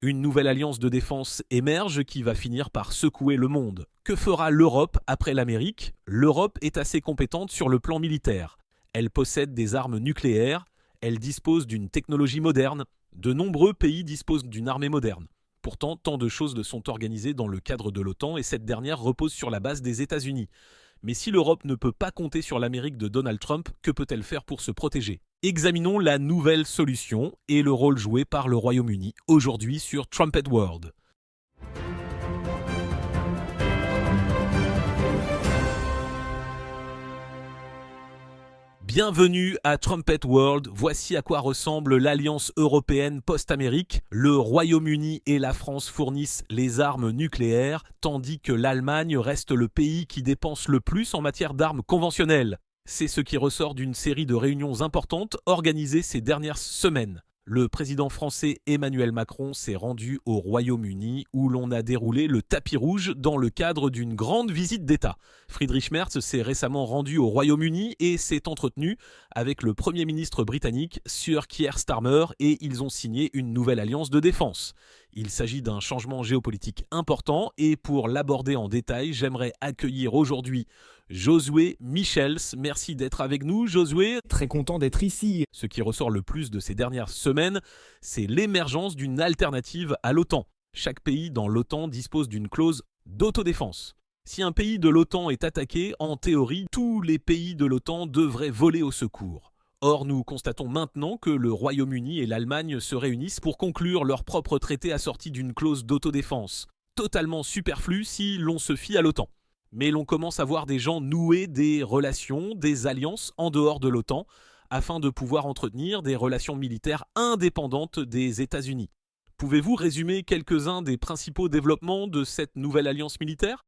Une nouvelle alliance de défense émerge qui va finir par secouer le monde. Que fera l'Europe après l'Amérique ? L'Europe est assez compétente sur le plan militaire. Elle possède des armes nucléaires, elle dispose d'une technologie moderne. De nombreux pays disposent d'une armée moderne. Pourtant, tant de choses sont organisées dans le cadre de l'OTAN et cette dernière repose sur la base des États-Unis. Mais si l'Europe ne peut pas compter sur l'Amérique de Donald Trump, que peut-elle faire pour se protéger ? Examinons la nouvelle solution et le rôle joué par le Royaume-Uni aujourd'hui sur Trumpet World. Bienvenue à Trumpet World, voici à quoi ressemble l'Alliance européenne post-Amérique. Le Royaume-Uni et la France fournissent les armes nucléaires, tandis que l'Allemagne reste le pays qui dépense le plus en matière d'armes conventionnelles. C'est ce qui ressort d'une série de réunions importantes organisées ces dernières semaines. Le président français Emmanuel Macron s'est rendu au Royaume-Uni où l'on a déroulé le tapis rouge dans le cadre d'une grande visite d'État. Friedrich Merz s'est récemment rendu au Royaume-Uni et s'est entretenu avec le Premier ministre britannique Sir Keir Starmer et ils ont signé une nouvelle alliance de défense. Il s'agit d'un changement géopolitique important et pour l'aborder en détail, j'aimerais accueillir aujourd'hui Josué Michels. Merci d'être avec nous, Josué. Très content d'être ici. Ce qui ressort le plus de ces dernières semaines, c'est l'émergence d'une alternative à l'OTAN. Chaque pays dans l'OTAN dispose d'une clause d'autodéfense. Si un pays de l'OTAN est attaqué, en théorie, tous les pays de l'OTAN devraient voler au secours. Or, nous constatons maintenant que le Royaume-Uni et l'Allemagne se réunissent pour conclure leur propre traité assorti d'une clause d'autodéfense. Totalement superflu si l'on se fie à l'OTAN. Mais l'on commence à voir des gens nouer des relations, des alliances en dehors de l'OTAN, afin de pouvoir entretenir des relations militaires indépendantes des États-Unis. Pouvez-vous résumer quelques-uns des principaux développements de cette nouvelle alliance militaire ?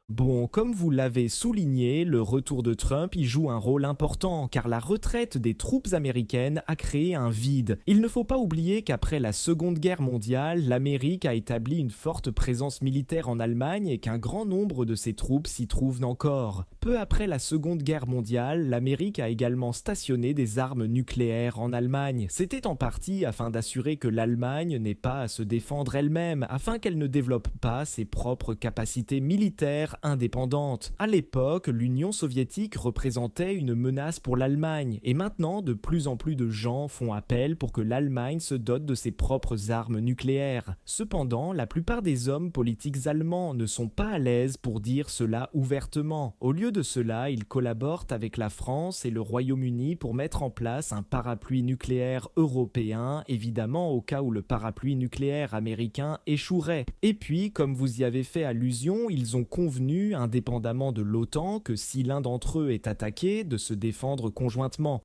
Bon, comme vous l'avez souligné, le retour de Trump y joue un rôle important car la retraite des troupes américaines a créé un vide. Il ne faut pas oublier qu'après la Seconde Guerre mondiale, l'Amérique a établi une forte présence militaire en Allemagne et qu'un grand nombre de ses troupes s'y trouvent encore. Peu après la Seconde Guerre mondiale, l'Amérique a également stationné des armes nucléaires en Allemagne. C'était en partie afin d'assurer que l'Allemagne n'ait pas à se défendre elle-même, afin qu'elle ne développe pas ses propres capacités militaires indépendante. À l'époque, l'Union soviétique représentait une menace pour l'Allemagne et maintenant, de plus en plus de gens font appel pour que l'Allemagne se dote de ses propres armes nucléaires. Cependant, la plupart des hommes politiques allemands ne sont pas à l'aise pour dire cela ouvertement. Au lieu de cela, ils collaborent avec la France et le Royaume-Uni pour mettre en place un parapluie nucléaire européen, évidemment au cas où le parapluie nucléaire américain échouerait. Et puis, comme vous y avez fait allusion, ils ont convenu indépendamment de l'OTAN, que si l'un d'entre eux est attaqué, de se défendre conjointement.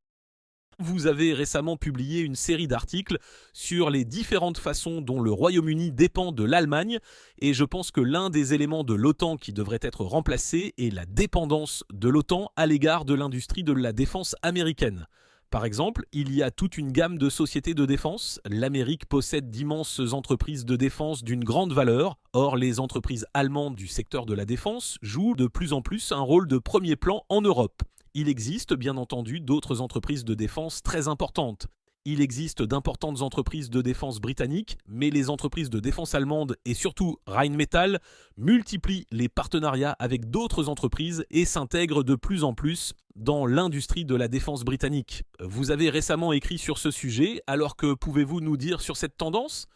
Vous avez récemment publié une série d'articles sur les différentes façons dont le Royaume-Uni dépend de l'Allemagne et je pense que l'un des éléments de l'OTAN qui devrait être remplacé est la dépendance de l'OTAN à l'égard de l'industrie de la défense américaine. Par exemple, il y a toute une gamme de sociétés de défense. L'Amérique possède d'immenses entreprises de défense d'une grande valeur. Or, les entreprises allemandes du secteur de la défense jouent de plus en plus un rôle de premier plan en Europe. Il existe bien entendu d'autres entreprises de défense très importantes. Il existe d'importantes entreprises de défense britanniques, mais les entreprises de défense allemandes et surtout Rheinmetall multiplient les partenariats avec d'autres entreprises et s'intègrent de plus en plus dans l'industrie de la défense britannique. Vous avez récemment écrit sur ce sujet, alors que pouvez-vous nous dire sur cette tendance ?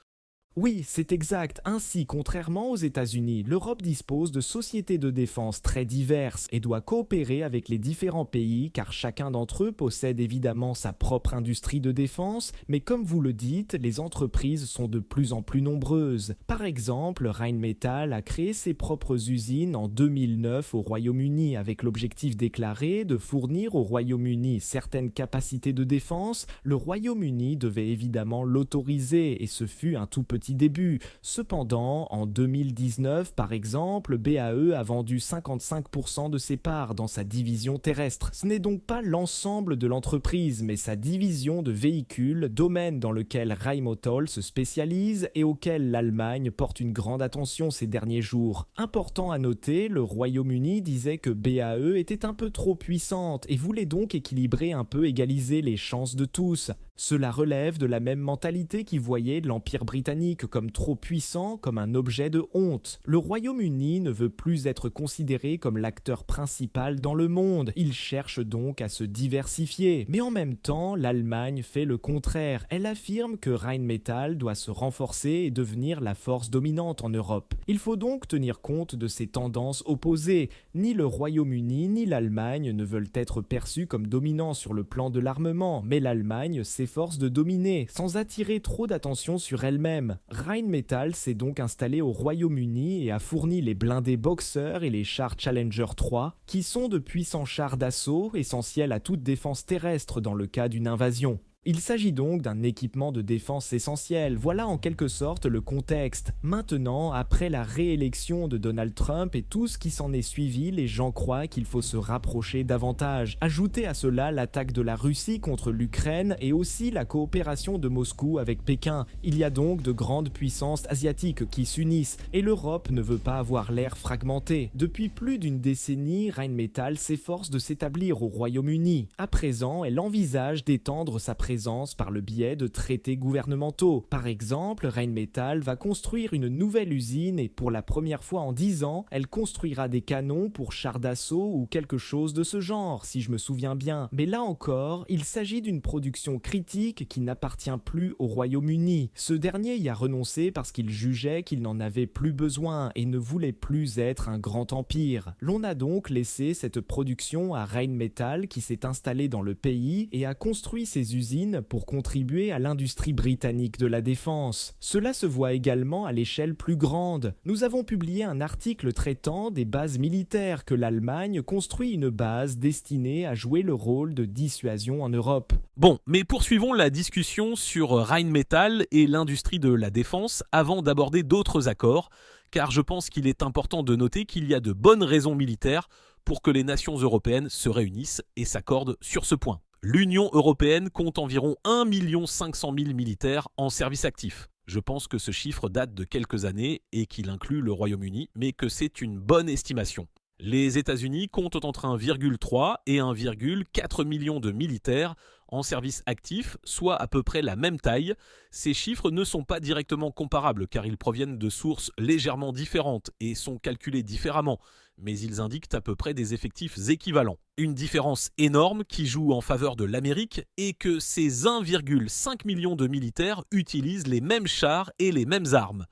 Oui, c'est exact. Ainsi, contrairement aux États-Unis, l'Europe dispose de sociétés de défense très diverses et doit coopérer avec les différents pays car chacun d'entre eux possède évidemment sa propre industrie de défense, mais comme vous le dites, les entreprises sont de plus en plus nombreuses. Par exemple, Rheinmetall a créé ses propres usines en 2009 au Royaume-Uni avec l'objectif déclaré de fournir au Royaume-Uni certaines capacités de défense. Le Royaume-Uni devait évidemment l'autoriser et ce fut un tout petit début. Cependant, en 2019, par exemple, BAE a vendu 55% de ses parts dans sa division terrestre. Ce n'est donc pas l'ensemble de l'entreprise, mais sa division de véhicules, domaine dans lequel Rheinmetall se spécialise et auquel l'Allemagne porte une grande attention ces derniers jours. Important à noter, le Royaume-Uni disait que BAE était un peu trop puissante et voulait donc égaliser les chances de tous. Cela relève de la même mentalité qui voyait l'Empire britannique comme trop puissant, comme un objet de honte. Le Royaume-Uni ne veut plus être considéré comme l'acteur principal dans le monde, il cherche donc à se diversifier. Mais en même temps, l'Allemagne fait le contraire. Elle affirme que Rheinmetall doit se renforcer et devenir la force dominante en Europe. Il faut donc tenir compte de ces tendances opposées. Ni le Royaume-Uni ni l'Allemagne ne veulent être perçus comme dominants sur le plan de l'armement, mais l'Allemagne s'efforce de dominer, sans attirer trop d'attention sur elle-même. Rheinmetall s'est donc installé au Royaume-Uni et a fourni les blindés Boxer et les chars Challenger 3, qui sont de puissants chars d'assaut essentiels à toute défense terrestre dans le cas d'une invasion. Il s'agit donc d'un équipement de défense essentiel, voilà en quelque sorte le contexte. Maintenant, après la réélection de Donald Trump et tout ce qui s'en est suivi, les gens croient qu'il faut se rapprocher davantage. Ajoutez à cela l'attaque de la Russie contre l'Ukraine et aussi la coopération de Moscou avec Pékin. Il y a donc de grandes puissances asiatiques qui s'unissent et l'Europe ne veut pas avoir l'air fragmenté. Depuis plus d'une décennie, Rheinmetall s'efforce de s'établir au Royaume-Uni. À présent, elle envisage d'étendre sa présence par le biais de traités gouvernementaux. Par exemple, Rheinmetall va construire une nouvelle usine et pour la première fois en 10 ans, elle construira des canons pour chars d'assaut ou quelque chose de ce genre, si je me souviens bien. Mais là encore, il s'agit d'une production critique qui n'appartient plus au Royaume-Uni. Ce dernier y a renoncé parce qu'il jugeait qu'il n'en avait plus besoin et ne voulait plus être un grand empire. L'on a donc laissé cette production à Rheinmetall qui s'est installé dans le pays et a construit ses usines pour contribuer à l'industrie britannique de la défense. Cela se voit également à l'échelle plus grande. Nous avons publié un article traitant des bases militaires que l'Allemagne construit une base destinée à jouer le rôle de dissuasion en Europe. Bon, mais poursuivons la discussion sur Rheinmetall et l'industrie de la défense avant d'aborder d'autres accords, car je pense qu'il est important de noter qu'il y a de bonnes raisons militaires pour que les nations européennes se réunissent et s'accordent sur ce point. L'Union européenne compte environ 1 500 000 militaires en service actif. Je pense que ce chiffre date de quelques années et qu'il inclut le Royaume-Uni, mais que c'est une bonne estimation. Les États-Unis comptent entre 1,3 et 1,4 million de militaires en service actif, soit à peu près la même taille. Ces chiffres ne sont pas directement comparables car ils proviennent de sources légèrement différentes et sont calculés différemment, mais ils indiquent à peu près des effectifs équivalents. Une différence énorme qui joue en faveur de l'Amérique est que ces 1,5 million de militaires utilisent les mêmes chars et les mêmes armes.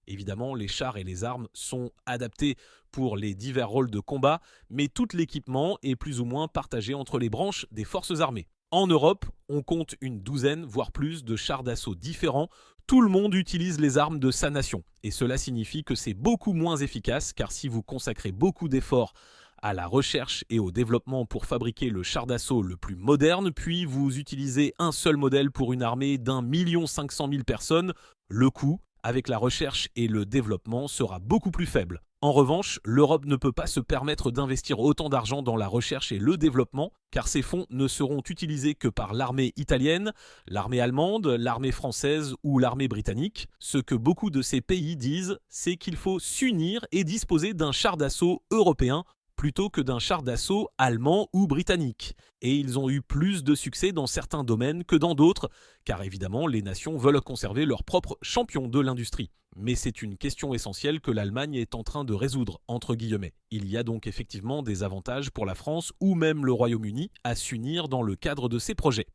Évidemment, les chars et les armes sont adaptés pour les divers rôles de combat, mais tout l'équipement est plus ou moins partagé entre les branches des forces armées. En Europe, on compte une douzaine, voire plus, de chars d'assaut différents. Tout le monde utilise les armes de sa nation. Et cela signifie que c'est beaucoup moins efficace, car si vous consacrez beaucoup d'efforts à la recherche et au développement pour fabriquer le char d'assaut le plus moderne, puis vous utilisez un seul modèle pour une armée d'1 500 000 personnes, le coût, avec la recherche et le développement, sera beaucoup plus faible. En revanche, l'Europe ne peut pas se permettre d'investir autant d'argent dans la recherche et le développement, car ces fonds ne seront utilisés que par l'armée italienne, l'armée allemande, l'armée française ou l'armée britannique. Ce que beaucoup de ces pays disent, c'est qu'il faut s'unir et disposer d'un char d'assaut européen plutôt que d'un char d'assaut allemand ou britannique. Et ils ont eu plus de succès dans certains domaines que dans d'autres, car évidemment les nations veulent conserver leur propre champion de l'industrie. Mais c'est une question essentielle que l'Allemagne est en train de résoudre, entre guillemets. Il y a donc effectivement des avantages pour la France ou même le Royaume-Uni à s'unir dans le cadre de ces projets.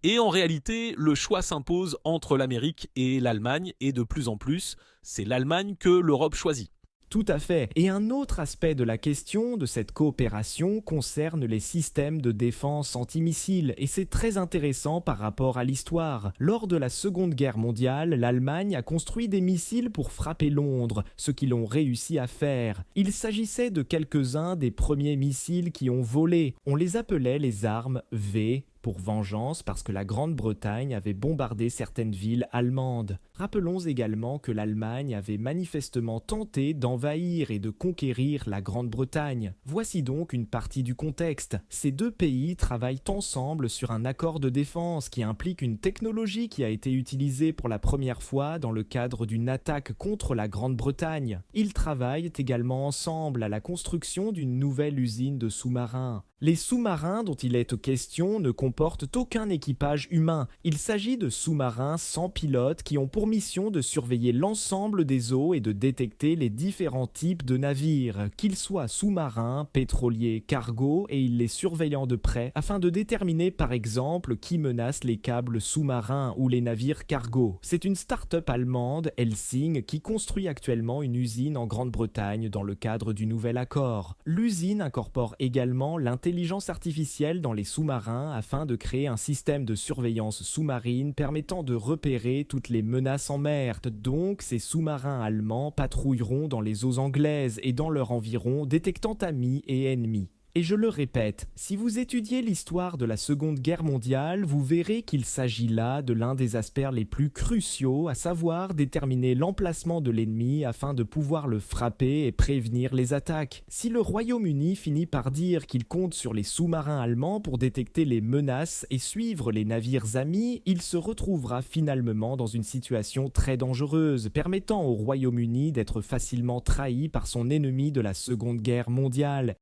Et en réalité, le choix s'impose entre l'Amérique et l'Allemagne, et de plus en plus, c'est l'Allemagne que l'Europe choisit. Tout à fait. Et un autre aspect de la question de cette coopération concerne les systèmes de défense antimissiles, et c'est très intéressant par rapport à l'histoire. Lors de la Seconde Guerre mondiale, l'Allemagne a construit des missiles pour frapper Londres, ce qu'ils ont réussi à faire. Il s'agissait de quelques-uns des premiers missiles qui ont volé. On les appelait les armes V, pour vengeance parce que la Grande-Bretagne avait bombardé certaines villes allemandes. Rappelons également que l'Allemagne avait manifestement tenté d'envahir et de conquérir la Grande-Bretagne. Voici donc une partie du contexte. Ces deux pays travaillent ensemble sur un accord de défense qui implique une technologie qui a été utilisée pour la première fois dans le cadre d'une attaque contre la Grande-Bretagne. Ils travaillent également ensemble à la construction d'une nouvelle usine de sous-marins. Les sous-marins dont il est question ne comportent aucun équipage humain. Il s'agit de sous-marins sans pilote qui ont pour mission de surveiller l'ensemble des eaux et de détecter les différents types de navires, qu'ils soient sous-marins, pétroliers, cargo, et ils les surveillant de près afin de déterminer par exemple qui menace les câbles sous-marins ou les navires cargo. C'est une start-up allemande, Helsing, qui construit actuellement une usine en Grande-Bretagne dans le cadre du nouvel accord. L'usine incorpore également l'intelligence artificielle dans les sous-marins afin de créer un système de surveillance sous-marine permettant de repérer toutes les menaces en mer. Donc, ces sous-marins allemands patrouilleront dans les eaux anglaises et dans leur environ, détectant amis et ennemis. Et je le répète, si vous étudiez l'histoire de la Seconde Guerre mondiale, vous verrez qu'il s'agit là de l'un des aspects les plus cruciaux, à savoir déterminer l'emplacement de l'ennemi afin de pouvoir le frapper et prévenir les attaques. Si le Royaume-Uni finit par dire qu'il compte sur les sous-marins allemands pour détecter les menaces et suivre les navires amis, il se retrouvera finalement dans une situation très dangereuse, permettant au Royaume-Uni d'être facilement trahi par son ennemi de la Seconde Guerre mondiale.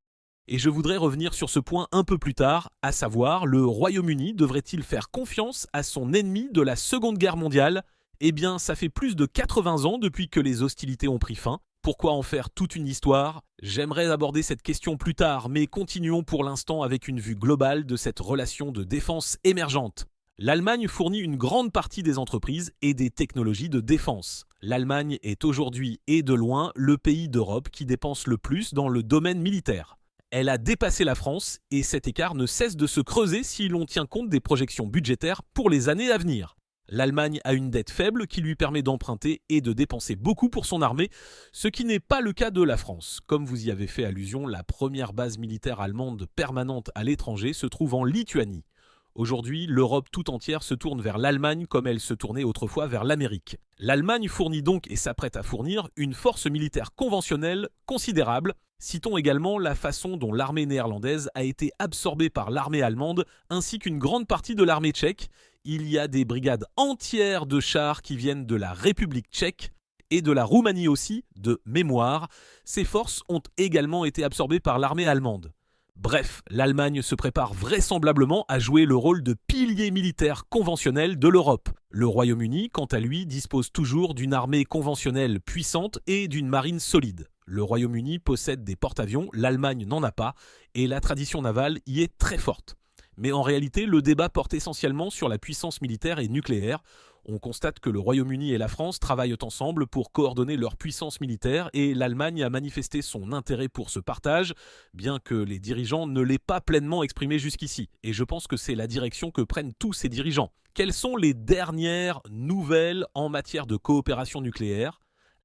Et je voudrais revenir sur ce point un peu plus tard, à savoir, le Royaume-Uni devrait-il faire confiance à son ennemi de la Seconde Guerre mondiale ? Eh bien, ça fait plus de 80 ans depuis que les hostilités ont pris fin. Pourquoi en faire toute une histoire ? J'aimerais aborder cette question plus tard, mais continuons pour l'instant avec une vue globale de cette relation de défense émergente. L'Allemagne fournit une grande partie des entreprises et des technologies de défense. L'Allemagne est aujourd'hui et de loin le pays d'Europe qui dépense le plus dans le domaine militaire. Elle a dépassé la France et cet écart ne cesse de se creuser si l'on tient compte des projections budgétaires pour les années à venir. L'Allemagne a une dette faible qui lui permet d'emprunter et de dépenser beaucoup pour son armée, ce qui n'est pas le cas de la France. Comme vous y avez fait allusion, la première base militaire allemande permanente à l'étranger se trouve en Lituanie. Aujourd'hui, l'Europe tout entière se tourne vers l'Allemagne comme elle se tournait autrefois vers l'Amérique. L'Allemagne fournit donc et s'apprête à fournir une force militaire conventionnelle considérable. Citons également la façon dont l'armée néerlandaise a été absorbée par l'armée allemande ainsi qu'une grande partie de l'armée tchèque. Il y a des brigades entières de chars qui viennent de la République tchèque et de la Roumanie aussi, de mémoire. Ces forces ont également été absorbées par l'armée allemande. Bref, l'Allemagne se prépare vraisemblablement à jouer le rôle de pilier militaire conventionnel de l'Europe. Le Royaume-Uni, quant à lui, dispose toujours d'une armée conventionnelle puissante et d'une marine solide. Le Royaume-Uni possède des porte-avions, l'Allemagne n'en a pas, et la tradition navale y est très forte. Mais en réalité, le débat porte essentiellement sur la puissance militaire et nucléaire. On constate que le Royaume-Uni et la France travaillent ensemble pour coordonner leur puissance militaire et l'Allemagne a manifesté son intérêt pour ce partage, bien que les dirigeants ne l'aient pas pleinement exprimé jusqu'ici. Et je pense que c'est la direction que prennent tous ces dirigeants. Quelles sont les dernières nouvelles en matière de coopération nucléaire ?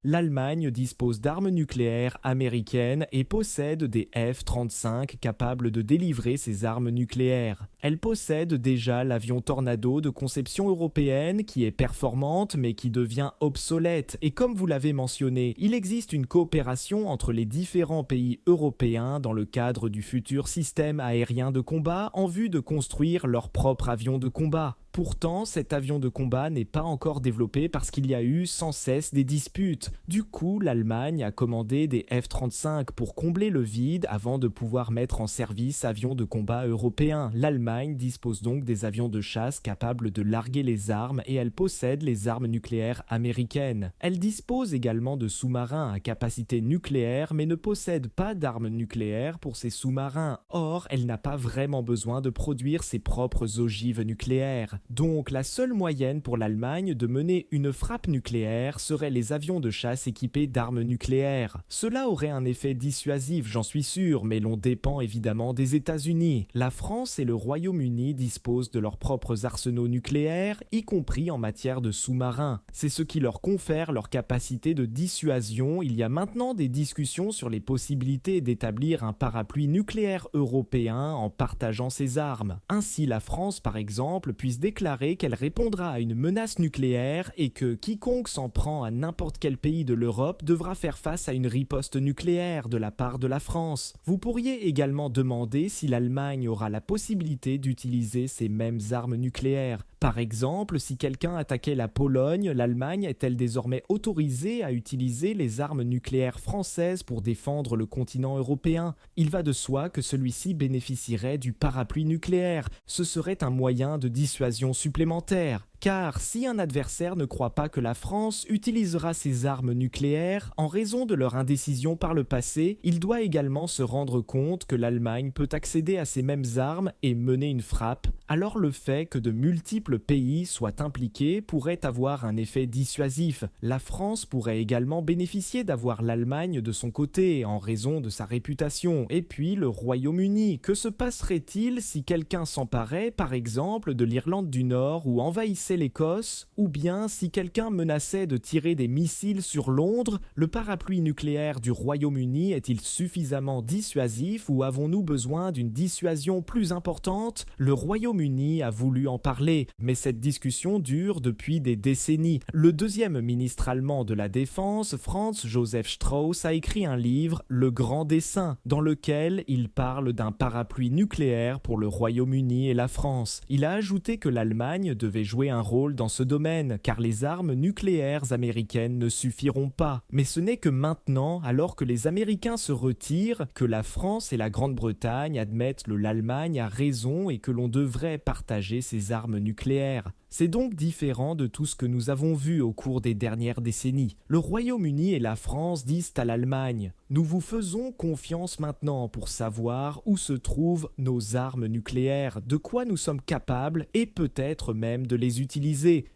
L'Allemagne dispose d'armes nucléaires américaines et possède des F-35 capables de délivrer ses armes nucléaires. Elle possède déjà l'avion Tornado de conception européenne qui est performante mais qui devient obsolète. Et comme vous l'avez mentionné, il existe une coopération entre les différents pays européens dans le cadre du futur système aérien de combat en vue de construire leur propre avion de combat. Pourtant, cet avion de combat n'est pas encore développé parce qu'il y a eu sans cesse des disputes. Du coup, l'Allemagne a commandé des F-35 pour combler le vide avant de pouvoir mettre en service avions de combat européens. L'Allemagne dispose donc des avions de chasse capables de larguer les armes et elle possède les armes nucléaires américaines. Elle dispose également de sous-marins à capacité nucléaire mais ne possède pas d'armes nucléaires pour ses sous-marins. Or, elle n'a pas vraiment besoin de produire ses propres ogives nucléaires. Donc la seule moyenne pour l'Allemagne de mener une frappe nucléaire serait les avions de chasse équipés d'armes nucléaires. Cela aurait un effet dissuasif, j'en suis sûr, mais l'on dépend évidemment des États-Unis. La France et le Royaume-Uni disposent de leurs propres arsenaux nucléaires, y compris en matière de sous-marins. C'est ce qui leur confère leur capacité de dissuasion. Il y a maintenant des discussions sur les possibilités d'établir un parapluie nucléaire européen en partageant ses armes. Ainsi, la France, par exemple, puisse déclaré qu'elle répondra à une menace nucléaire et que quiconque s'en prend à n'importe quel pays de l'Europe devra faire face à une riposte nucléaire de la part de la France. Vous pourriez également demander si l'Allemagne aura la possibilité d'utiliser ces mêmes armes nucléaires. Par exemple, si quelqu'un attaquait la Pologne, l'Allemagne est-elle désormais autorisée à utiliser les armes nucléaires françaises pour défendre le continent européen ? Il va de soi que celui-ci bénéficierait du parapluie nucléaire. Ce serait un moyen de dissuasion supplémentaire. Car si un adversaire ne croit pas que la France utilisera ses armes nucléaires en raison de leur indécision par le passé, il doit également se rendre compte que l'Allemagne peut accéder à ces mêmes armes et mener une frappe. Alors le fait que de multiples pays soient impliqués pourrait avoir un effet dissuasif. La France pourrait également bénéficier d'avoir l'Allemagne de son côté en raison de sa réputation. Et puis le Royaume-Uni, que se passerait-il si quelqu'un s'emparait par exemple de l'Irlande du Nord ou envahissait l'Écosse, ou bien si quelqu'un menaçait de tirer des missiles sur Londres, le parapluie nucléaire du Royaume-Uni est-il suffisamment dissuasif ou avons-nous besoin d'une dissuasion plus importante ? Le Royaume-Uni a voulu en parler, mais cette discussion dure depuis des décennies. Le deuxième ministre allemand de la Défense, Franz Josef Strauß, a écrit un livre, Le Grand Dessein, dans lequel il parle d'un parapluie nucléaire pour le Royaume-Uni et la France. Il a ajouté que l'Allemagne devait jouer un rôle dans ce domaine, car les armes nucléaires américaines ne suffiront pas. Mais ce n'est que maintenant, alors que les Américains se retirent, que la France et la Grande-Bretagne admettent que l'Allemagne a raison et que l'on devrait partager ses armes nucléaires. C'est donc différent de tout ce que nous avons vu au cours des dernières décennies. Le Royaume-Uni et la France disent à l'Allemagne « Nous vous faisons confiance maintenant pour savoir où se trouvent nos armes nucléaires, de quoi nous sommes capables et peut-être même de les utiliser. »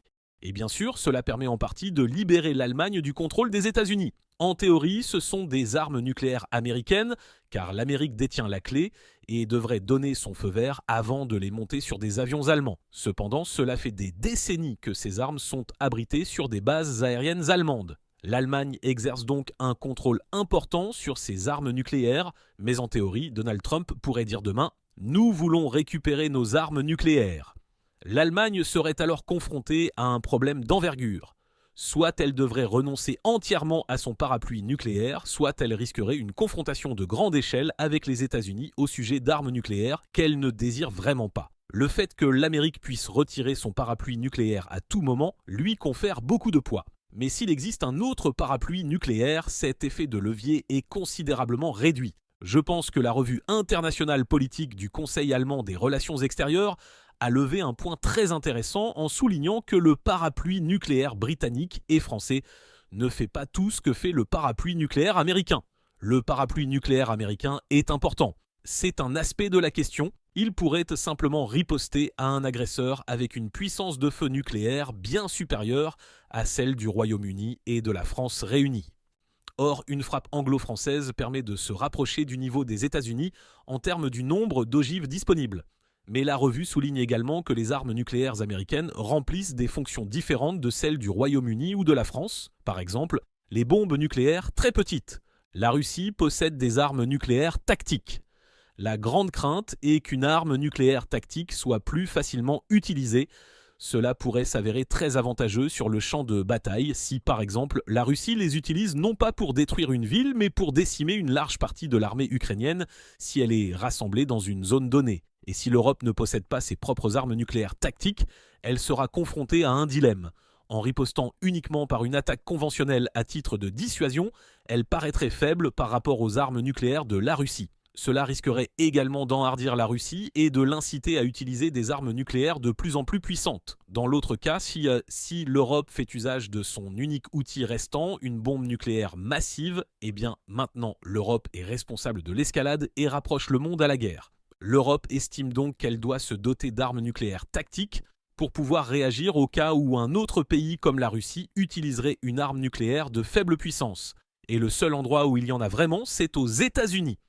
Et bien sûr, cela permet en partie de libérer l'Allemagne du contrôle des États-Unis. En théorie, ce sont des armes nucléaires américaines, car l'Amérique détient la clé et devrait donner son feu vert avant de les monter sur des avions allemands. Cependant, cela fait des décennies que ces armes sont abritées sur des bases aériennes allemandes. L'Allemagne exerce donc un contrôle important sur ses armes nucléaires, mais en théorie, Donald Trump pourrait dire demain « Nous voulons récupérer nos armes nucléaires ». L'Allemagne serait alors confrontée à un problème d'envergure. Soit elle devrait renoncer entièrement à son parapluie nucléaire, soit elle risquerait une confrontation de grande échelle avec les États-Unis au sujet d'armes nucléaires qu'elle ne désire vraiment pas. Le fait que l'Amérique puisse retirer son parapluie nucléaire à tout moment lui confère beaucoup de poids. Mais s'il existe un autre parapluie nucléaire, cet effet de levier est considérablement réduit. Je pense que la revue internationale politique du Conseil allemand des relations extérieures a levé un point très intéressant en soulignant que le parapluie nucléaire britannique et français ne fait pas tout ce que fait le parapluie nucléaire américain. Le parapluie nucléaire américain est important. C'est un aspect de la question. Il pourrait simplement riposter à un agresseur avec une puissance de feu nucléaire bien supérieure à celle du Royaume-Uni et de la France réunis. Or, une frappe anglo-française permet de se rapprocher du niveau des États-Unis en termes du nombre d'ogives disponibles. Mais la revue souligne également que les armes nucléaires américaines remplissent des fonctions différentes de celles du Royaume-Uni ou de la France. Par exemple, les bombes nucléaires très petites. La Russie possède des armes nucléaires tactiques. La grande crainte est qu'une arme nucléaire tactique soit plus facilement utilisée. Cela pourrait s'avérer très avantageux sur le champ de bataille si, par exemple, la Russie les utilise non pas pour détruire une ville, mais pour décimer une large partie de l'armée ukrainienne si elle est rassemblée dans une zone donnée. Et si l'Europe ne possède pas ses propres armes nucléaires tactiques, elle sera confrontée à un dilemme. En ripostant uniquement par une attaque conventionnelle à titre de dissuasion, elle paraîtrait faible par rapport aux armes nucléaires de la Russie. Cela risquerait également d'enhardir la Russie et de l'inciter à utiliser des armes nucléaires de plus en plus puissantes. Dans l'autre cas, si l'Europe fait usage de son unique outil restant, une bombe nucléaire massive, eh bien maintenant l'Europe est responsable de l'escalade et rapproche le monde à la guerre. L'Europe estime donc qu'elle doit se doter d'armes nucléaires tactiques pour pouvoir réagir au cas où un autre pays comme la Russie utiliserait une arme nucléaire de faible puissance. Et le seul endroit où il y en a vraiment, c'est aux États-Unis.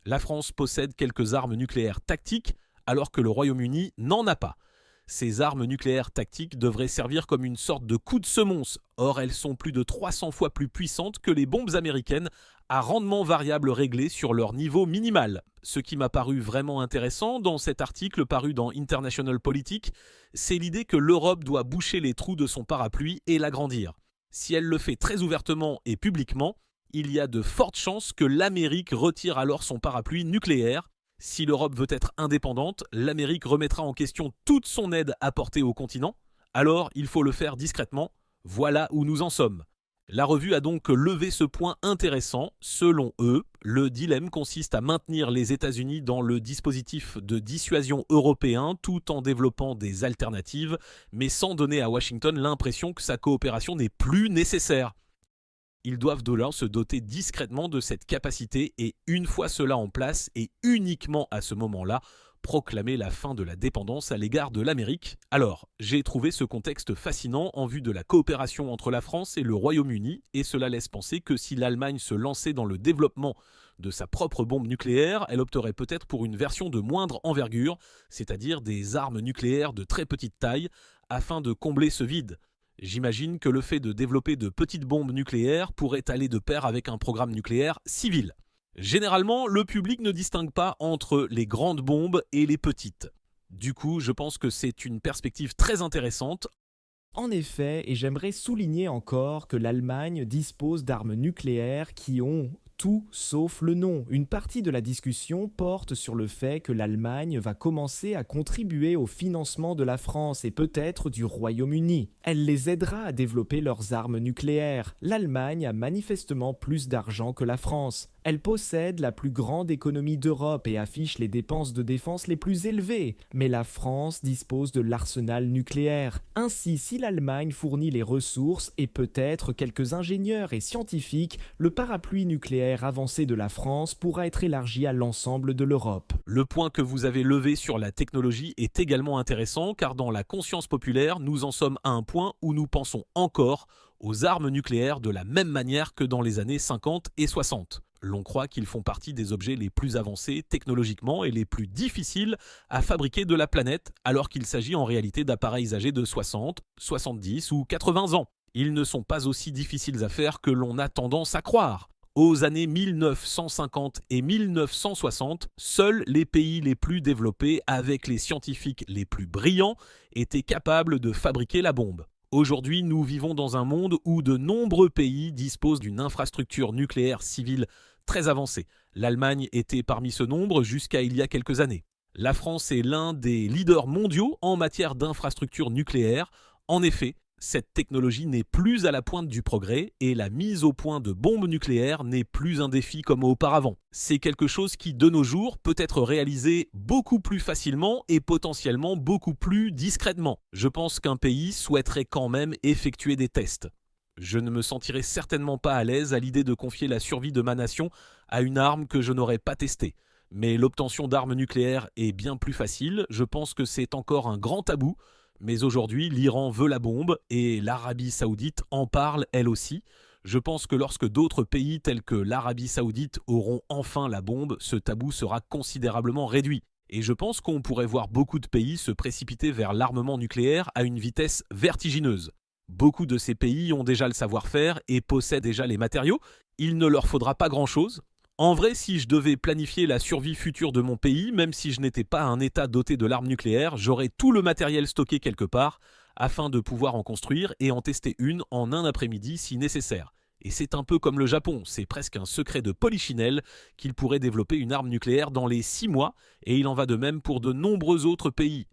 La France possède quelques armes nucléaires tactiques alors que le Royaume-Uni n'en a pas. Ces armes nucléaires tactiques devraient servir comme une sorte de coup de semonce. Or, elles sont plus de 300 fois plus puissantes que les bombes américaines, à rendement variable réglé sur leur niveau minimal. Ce qui m'a paru vraiment intéressant dans cet article paru dans International Politics, c'est l'idée que l'Europe doit boucher les trous de son parapluie et l'agrandir. Si elle le fait très ouvertement et publiquement, il y a de fortes chances que l'Amérique retire alors son parapluie nucléaire. Si l'Europe veut être indépendante, l'Amérique remettra en question toute son aide apportée au continent. Alors, il faut le faire discrètement. Voilà où nous en sommes. La revue a donc levé ce point intéressant. Selon eux, le dilemme consiste à maintenir les États-Unis dans le dispositif de dissuasion européen tout en développant des alternatives, mais sans donner à Washington l'impression que sa coopération n'est plus nécessaire. Ils doivent donc se doter discrètement de cette capacité et une fois cela en place et uniquement à ce moment-là, proclamer la fin de la dépendance à l'égard de l'Amérique. Alors, j'ai trouvé ce contexte fascinant en vue de la coopération entre la France et le Royaume-Uni et cela laisse penser que si l'Allemagne se lançait dans le développement de sa propre bombe nucléaire, elle opterait peut-être pour une version de moindre envergure, c'est-à-dire des armes nucléaires de très petite taille, afin de combler ce vide. J'imagine que le fait de développer de petites bombes nucléaires pourrait aller de pair avec un programme nucléaire civil. Généralement, le public ne distingue pas entre les grandes bombes et les petites. Du coup, je pense que c'est une perspective très intéressante. En effet, et j'aimerais souligner encore que l'Allemagne dispose d'armes nucléaires qui ont tout sauf le nom. Une partie de la discussion porte sur le fait que l'Allemagne va commencer à contribuer au financement de la France et peut-être du Royaume-Uni. Elle les aidera à développer leurs armes nucléaires. L'Allemagne a manifestement plus d'argent que la France. Elle possède la plus grande économie d'Europe et affiche les dépenses de défense les plus élevées. Mais la France dispose de l'arsenal nucléaire. Ainsi, si l'Allemagne fournit les ressources et peut-être quelques ingénieurs et scientifiques, le parapluie nucléaire avancé de la France pourra être élargi à l'ensemble de l'Europe. Le point que vous avez levé sur la technologie est également intéressant car dans la conscience populaire, nous en sommes à un point où nous pensons encore aux armes nucléaires de la même manière que dans les années 50 et 60. L'on croit qu'ils font partie des objets les plus avancés technologiquement et les plus difficiles à fabriquer de la planète, alors qu'il s'agit en réalité d'appareils âgés de 60, 70 ou 80 ans. Ils ne sont pas aussi difficiles à faire que l'on a tendance à croire. Aux années 1950 et 1960, seuls les pays les plus développés, avec les scientifiques les plus brillants, étaient capables de fabriquer la bombe. Aujourd'hui, nous vivons dans un monde où de nombreux pays disposent d'une infrastructure nucléaire civile très avancée. L'Allemagne était parmi ce nombre jusqu'à il y a quelques années. La France est l'un des leaders mondiaux en matière d'infrastructure nucléaire. En effet, cette technologie n'est plus à la pointe du progrès et la mise au point de bombes nucléaires n'est plus un défi comme auparavant. C'est quelque chose qui, de nos jours, peut être réalisé beaucoup plus facilement et potentiellement beaucoup plus discrètement. Je pense qu'un pays souhaiterait quand même effectuer des tests. Je ne me sentirais certainement pas à l'aise à l'idée de confier la survie de ma nation à une arme que je n'aurais pas testée. Mais l'obtention d'armes nucléaires est bien plus facile, je pense que c'est encore un grand tabou. Mais aujourd'hui, l'Iran veut la bombe et l'Arabie Saoudite en parle elle aussi. Je pense que lorsque d'autres pays tels que l'Arabie Saoudite auront enfin la bombe, ce tabou sera considérablement réduit. Et je pense qu'on pourrait voir beaucoup de pays se précipiter vers l'armement nucléaire à une vitesse vertigineuse. Beaucoup de ces pays ont déjà le savoir-faire et possèdent déjà les matériaux. Il ne leur faudra pas grand-chose. En vrai, si je devais planifier la survie future de mon pays, même si je n'étais pas un État doté de l'arme nucléaire, j'aurais tout le matériel stocké quelque part afin de pouvoir en construire et en tester une en un après-midi si nécessaire. Et c'est un peu comme le Japon, c'est presque un secret de polichinelle qu'il pourrait développer une arme nucléaire dans les 6 mois, et il en va de même pour de nombreux autres pays.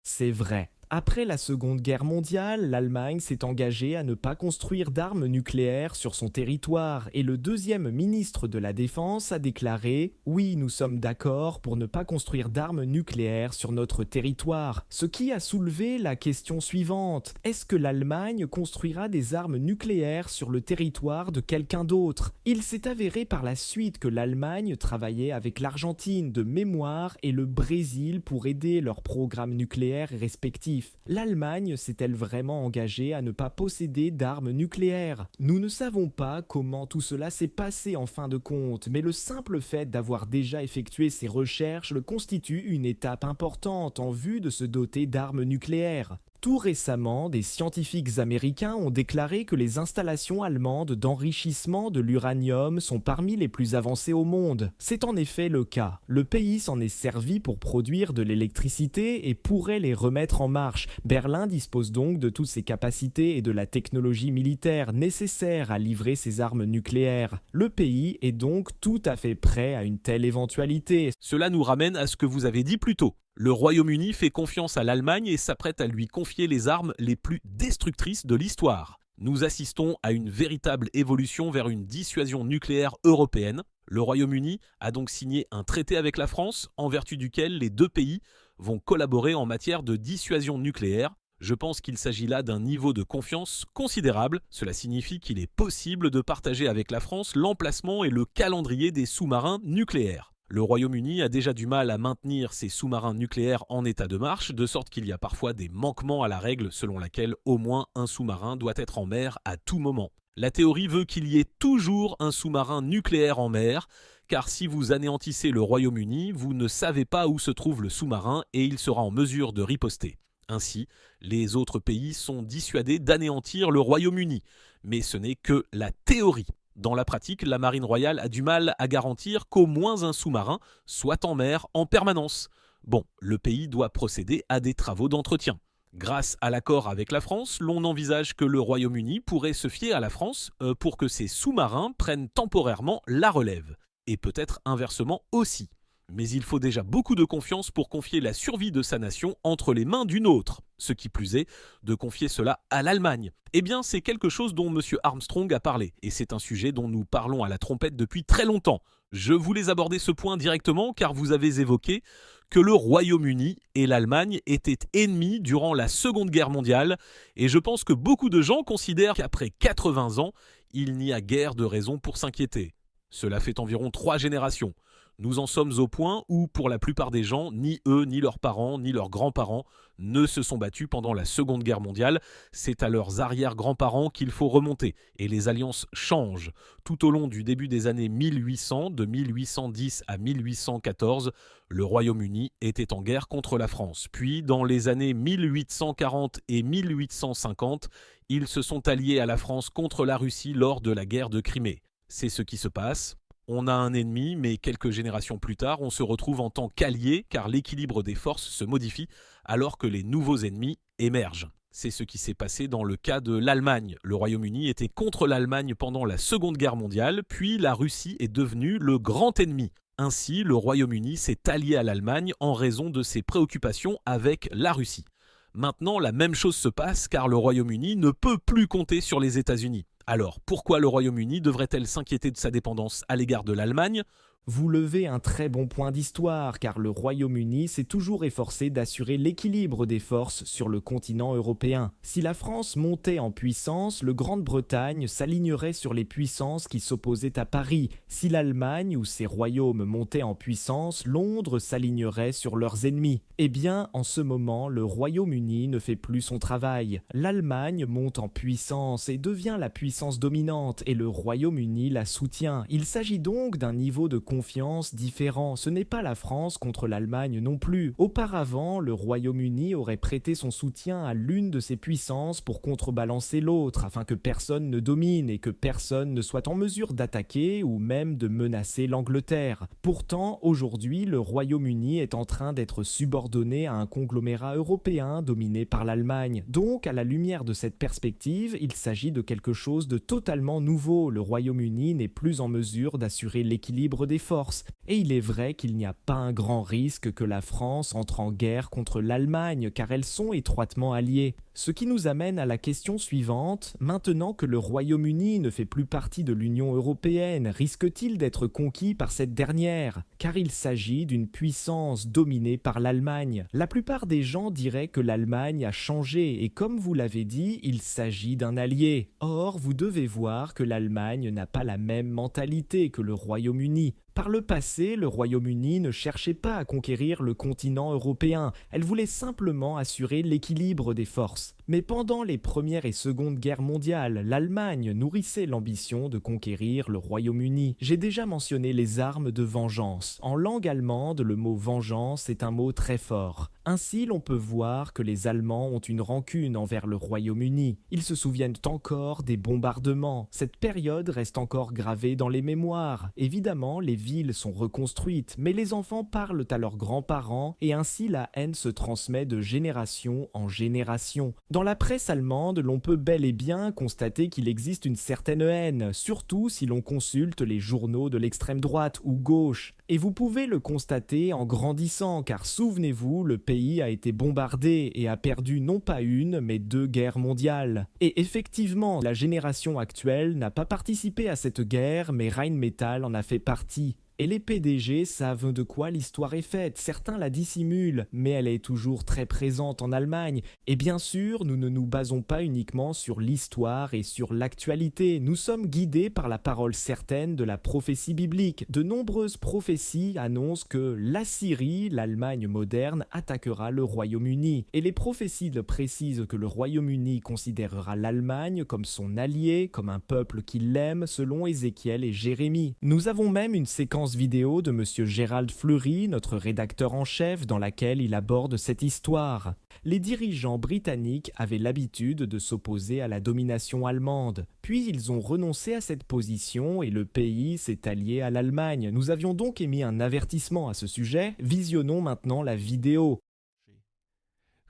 C'est vrai. Après la Seconde Guerre mondiale, l'Allemagne s'est engagée à ne pas construire d'armes nucléaires sur son territoire et le deuxième ministre de la Défense a déclaré « Oui, nous sommes d'accord pour ne pas construire d'armes nucléaires sur notre territoire », ce qui a soulevé la question suivante. Est-ce que l'Allemagne construira des armes nucléaires sur le territoire de quelqu'un d'autre ? Il s'est avéré par la suite que l'Allemagne travaillait avec l'Argentine de mémoire et le Brésil pour aider leurs programmes nucléaires respectifs. objectif. L'Allemagne s'est-elle vraiment engagée à ne pas posséder d'armes nucléaires? Nous ne savons pas comment tout cela s'est passé en fin de compte, mais le simple fait d'avoir déjà effectué ces recherches le constitue une étape importante en vue de se doter d'armes nucléaires. Tout récemment, des scientifiques américains ont déclaré que les installations allemandes d'enrichissement de l'uranium sont parmi les plus avancées au monde. C'est en effet le cas. Le pays s'en est servi pour produire de l'électricité et pourrait les remettre en marche. Berlin dispose donc de toutes ses capacités et de la technologie militaire nécessaire à livrer ses armes nucléaires. Le pays est donc tout à fait prêt à une telle éventualité. Cela nous ramène à ce que vous avez dit plus tôt. Le Royaume-Uni fait confiance à l'Allemagne et s'apprête à lui confier les armes les plus destructrices de l'histoire. Nous assistons à une véritable évolution vers une dissuasion nucléaire européenne. Le Royaume-Uni a donc signé un traité avec la France, en vertu duquel les deux pays vont collaborer en matière de dissuasion nucléaire. Je pense qu'il s'agit là d'un niveau de confiance considérable. Cela signifie qu'il est possible de partager avec la France l'emplacement et le calendrier des sous-marins nucléaires. Le Royaume-Uni a déjà du mal à maintenir ses sous-marins nucléaires en état de marche, de sorte qu'il y a parfois des manquements à la règle selon laquelle au moins un sous-marin doit être en mer à tout moment. La théorie veut qu'il y ait toujours un sous-marin nucléaire en mer, car si vous anéantissez le Royaume-Uni, vous ne savez pas où se trouve le sous-marin et il sera en mesure de riposter. Ainsi, les autres pays sont dissuadés d'anéantir le Royaume-Uni. Mais ce n'est que la théorie. Dans la pratique, la Marine royale a du mal à garantir qu'au moins un sous-marin soit en mer en permanence. Bon, le pays doit procéder à des travaux d'entretien. Grâce à l'accord avec la France, l'on envisage que le Royaume-Uni pourrait se fier à la France pour que ses sous-marins prennent temporairement la relève. Et peut-être inversement aussi. Mais il faut déjà beaucoup de confiance pour confier la survie de sa nation entre les mains d'une autre. Ce qui plus est, de confier cela à l'Allemagne. Eh bien, c'est quelque chose dont M. Armstrong a parlé, et c'est un sujet dont nous parlons à la trompette depuis très longtemps. Je voulais aborder ce point directement car vous avez évoqué que le Royaume-Uni et l'Allemagne étaient ennemis durant la Seconde Guerre mondiale, et je pense que beaucoup de gens considèrent qu'après 80 ans, il n'y a guère de raison pour s'inquiéter. Cela fait environ 3 générations. Nous en sommes au point où, pour la plupart des gens, ni eux, ni leurs parents, ni leurs grands-parents ne se sont battus pendant la Seconde Guerre mondiale. C'est à leurs arrière-grands-parents qu'il faut remonter. Et les alliances changent. Tout au long du début des années 1800, de 1810 à 1814, le Royaume-Uni était en guerre contre la France. Puis, dans les années 1840 et 1850, ils se sont alliés à la France contre la Russie lors de la guerre de Crimée. C'est ce qui se passe. On a un ennemi, mais quelques générations plus tard, on se retrouve en tant qu'alliés car l'équilibre des forces se modifie alors que les nouveaux ennemis émergent. C'est ce qui s'est passé dans le cas de l'Allemagne. Le Royaume-Uni était contre l'Allemagne pendant la Seconde Guerre mondiale, puis la Russie est devenue le grand ennemi. Ainsi, le Royaume-Uni s'est allié à l'Allemagne en raison de ses préoccupations avec la Russie. Maintenant, la même chose se passe car le Royaume-Uni ne peut plus compter sur les États-Unis. Alors, pourquoi le Royaume-Uni devrait-elle s'inquiéter de sa dépendance à l'égard de l'Allemagne ? Vous levez un très bon point d'histoire, car le Royaume-Uni s'est toujours efforcé d'assurer l'équilibre des forces sur le continent européen. Si la France montait en puissance, le Grande-Bretagne s'alignerait sur les puissances qui s'opposaient à Paris. Si l'Allemagne ou ses royaumes montaient en puissance, Londres s'alignerait sur leurs ennemis. Eh bien, en ce moment, le Royaume-Uni ne fait plus son travail. L'Allemagne monte en puissance et devient la puissance dominante, et le Royaume-Uni la soutient. Il s'agit donc d'un niveau de confiance différent. Ce n'est pas la France contre l'Allemagne non plus. Auparavant, le Royaume-Uni aurait prêté son soutien à l'une de ces puissances pour contrebalancer l'autre, afin que personne ne domine et que personne ne soit en mesure d'attaquer ou même de menacer l'Angleterre. Pourtant, aujourd'hui, le Royaume-Uni est en train d'être subordonné à un conglomérat européen dominé par l'Allemagne. Donc, à la lumière de cette perspective, il s'agit de quelque chose de totalement nouveau. Le Royaume-Uni n'est plus en mesure d'assurer l'équilibre des forces. Et il est vrai qu'il n'y a pas un grand risque que la France entre en guerre contre l'Allemagne, car elles sont étroitement alliées. Ce qui nous amène à la question suivante: maintenant que le Royaume-Uni ne fait plus partie de l'Union européenne, risque-t-il d'être conquis par cette dernière? Car il s'agit d'une puissance dominée par l'Allemagne. La plupart des gens diraient que l'Allemagne a changé, et comme vous l'avez dit, il s'agit d'un allié. Or, vous devez voir que l'Allemagne n'a pas la même mentalité que le Royaume-Uni. Par le passé, le Royaume-Uni ne cherchait pas à conquérir le continent européen, elle voulait simplement assurer l'équilibre des forces. Mais pendant les Première et Seconde Guerres mondiales, l'Allemagne nourrissait l'ambition de conquérir le Royaume-Uni. J'ai déjà mentionné les armes de vengeance. En langue allemande, le mot vengeance est un mot très fort. Ainsi, l'on peut voir que les Allemands ont une rancune envers le Royaume-Uni. Ils se souviennent encore des bombardements. Cette période reste encore gravée dans les mémoires. Évidemment, les villes sont reconstruites, mais les enfants parlent à leurs grands-parents et ainsi la haine se transmet de génération en génération. Dans la presse allemande, l'on peut bel et bien constater qu'il existe une certaine haine, surtout si l'on consulte les journaux de l'extrême droite ou gauche. Et vous pouvez le constater en grandissant, car souvenez-vous, le pays a été bombardé et a perdu non pas une, mais 2 guerres mondiales. Et effectivement, la génération actuelle n'a pas participé à cette guerre, mais Rheinmetall en a fait partie. Et les PDG savent de quoi l'histoire est faite, certains la dissimulent, mais elle est toujours très présente en Allemagne. Et bien sûr, nous ne nous basons pas uniquement sur l'histoire et sur l'actualité, nous sommes guidés par la parole certaine de la prophétie biblique. De nombreuses prophéties annoncent que l'Assyrie, l'Allemagne moderne, attaquera le Royaume-Uni. Et les prophéties précisent que le Royaume-Uni considérera l'Allemagne comme son allié, comme un peuple qui l'aime, selon Ézéchiel et Jérémie. Nous avons même une séquence vidéo de Monsieur Gérald Fleury, notre rédacteur en chef, dans laquelle il aborde cette histoire. Les dirigeants britanniques avaient l'habitude de s'opposer à la domination allemande. Puis ils ont renoncé à cette position et le pays s'est allié à l'Allemagne. Nous avions donc émis un avertissement à ce sujet. Visionnons maintenant la vidéo.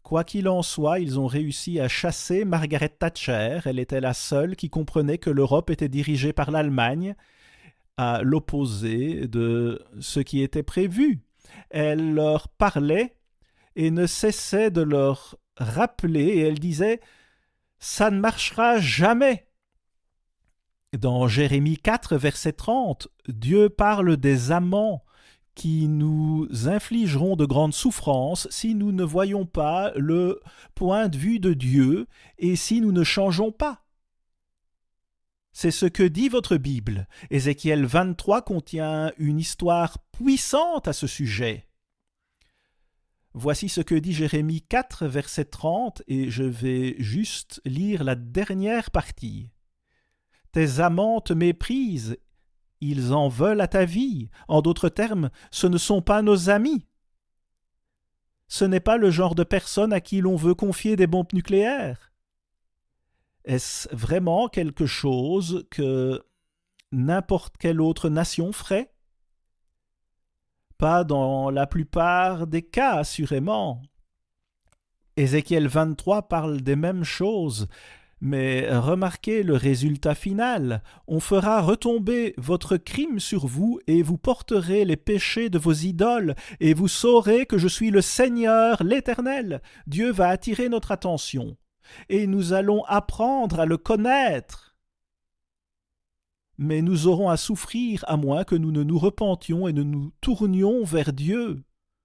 Quoi qu'il en soit, ils ont réussi à chasser Margaret Thatcher. Elle était la seule qui comprenait que l'Europe était dirigée par l'Allemagne, à l'opposé de ce qui était prévu. Elle leur parlait et ne cessait de leur rappeler, et elle disait « Ça ne marchera jamais ». Dans Jérémie 4, verset 30, Dieu parle des amants qui nous infligeront de grandes souffrances si nous ne voyons pas le point de vue de Dieu et si nous ne changeons pas. C'est ce que dit votre Bible. Ézéchiel 23 contient une histoire puissante à ce sujet. Voici ce que dit Jérémie 4, verset 30, et je vais juste lire la dernière partie. « Tes amants te méprisent, ils en veulent à ta vie. En d'autres termes, ce ne sont pas nos amis. Ce n'est pas le genre de personne à qui l'on veut confier des bombes nucléaires. Est-ce vraiment quelque chose que n'importe quelle autre nation ferait? Pas dans la plupart des cas, assurément. Ézéchiel 23 parle des mêmes choses, mais remarquez le résultat final. On fera retomber votre crime sur vous et vous porterez les péchés de vos idoles et vous saurez que je suis le Seigneur, l'Éternel. Dieu va attirer notre attention. Et nous allons apprendre à le connaître. Mais nous aurons à souffrir à moins que nous ne nous repentions et ne nous tournions vers Dieu.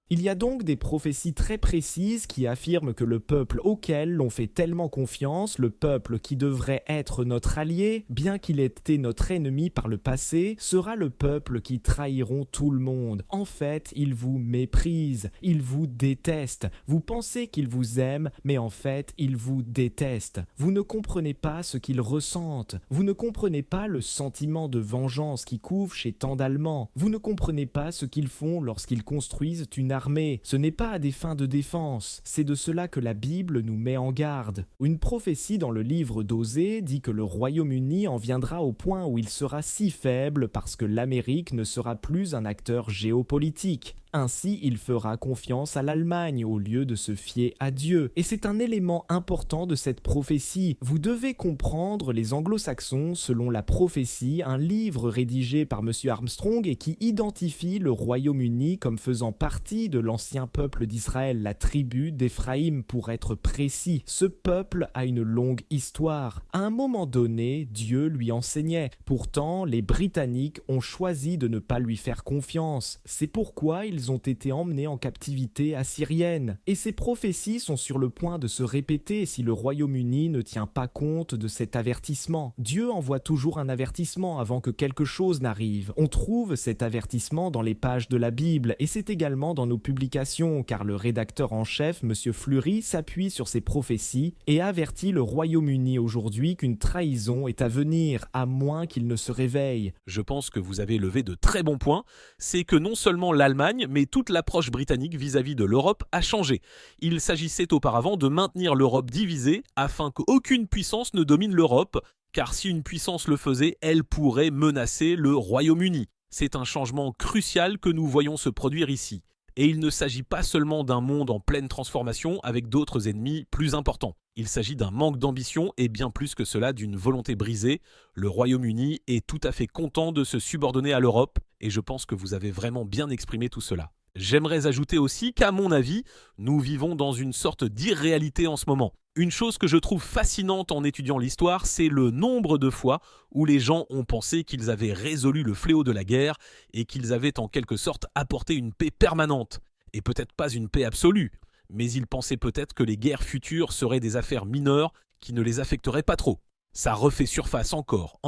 Il y a donc des prophéties très précises qui affirment que le peuple auquel l'on fait tellement confiance, le peuple qui devrait être notre allié, bien qu'il ait été notre ennemi par le passé, sera le peuple qui trahiront tout le monde. En fait, ils vous méprisent, ils vous détestent. Vous pensez qu'ils vous aiment, mais en fait, ils vous détestent. Vous ne comprenez pas ce qu'ils ressentent. Vous ne comprenez pas le sentiment de vengeance qui couve chez tant d'Allemands. Vous ne comprenez pas ce qu'ils font lorsqu'ils construisent une armée. Ce n'est pas à des fins de défense, c'est de cela que la Bible nous met en garde. Une prophétie dans le livre d'Osée dit que le Royaume-Uni en viendra au point où il sera si faible parce que l'Amérique ne sera plus un acteur géopolitique. Ainsi, il fera confiance à l'Allemagne au lieu de se fier à Dieu. Et c'est un élément important de cette prophétie. Vous devez comprendre les anglo-saxons selon la prophétie, un livre rédigé par M. Armstrong et qui identifie le Royaume-Uni comme faisant partie de l'ancien peuple d'Israël, la tribu d'Éphraïm pour être précis. Ce peuple a une longue histoire. À un moment donné, Dieu lui enseignait. Pourtant, les Britanniques ont choisi de ne pas lui faire confiance. C'est pourquoi il ils ont été emmenés en captivité assyrienne. Et ces prophéties sont sur le point de se répéter si le Royaume-Uni ne tient pas compte de cet avertissement. Dieu envoie toujours un avertissement avant que quelque chose n'arrive. On trouve cet avertissement dans les pages de la Bible et c'est également dans nos publications car le rédacteur en chef, M. Fleury, s'appuie sur ces prophéties et avertit le Royaume-Uni aujourd'hui qu'une trahison est à venir, à moins qu'il ne se réveille. Je pense que vous avez levé de très bons points. C'est que non seulement l'Allemagne, mais toute l'approche britannique vis-à-vis de l'Europe a changé. Il s'agissait auparavant de maintenir l'Europe divisée afin qu'aucune puissance ne domine l'Europe, car si une puissance le faisait, elle pourrait menacer le Royaume-Uni. C'est un changement crucial que nous voyons se produire ici. Et il ne s'agit pas seulement d'un monde en pleine transformation avec d'autres ennemis plus importants. Il s'agit d'un manque d'ambition et bien plus que cela d'une volonté brisée. Le Royaume-Uni est tout à fait content de se subordonner à l'Europe et je pense que vous avez vraiment bien exprimé tout cela. J'aimerais ajouter aussi qu'à mon avis, nous vivons dans une sorte d'irréalité en ce moment. Une chose que je trouve fascinante en étudiant l'histoire, c'est le nombre de fois où les gens ont pensé qu'ils avaient résolu le fléau de la guerre et qu'ils avaient en quelque sorte apporté une paix permanente. Et peut-être pas une paix absolue, mais ils pensaient peut-être que les guerres futures seraient des affaires mineures qui ne les affecteraient pas trop. Ça refait surface encore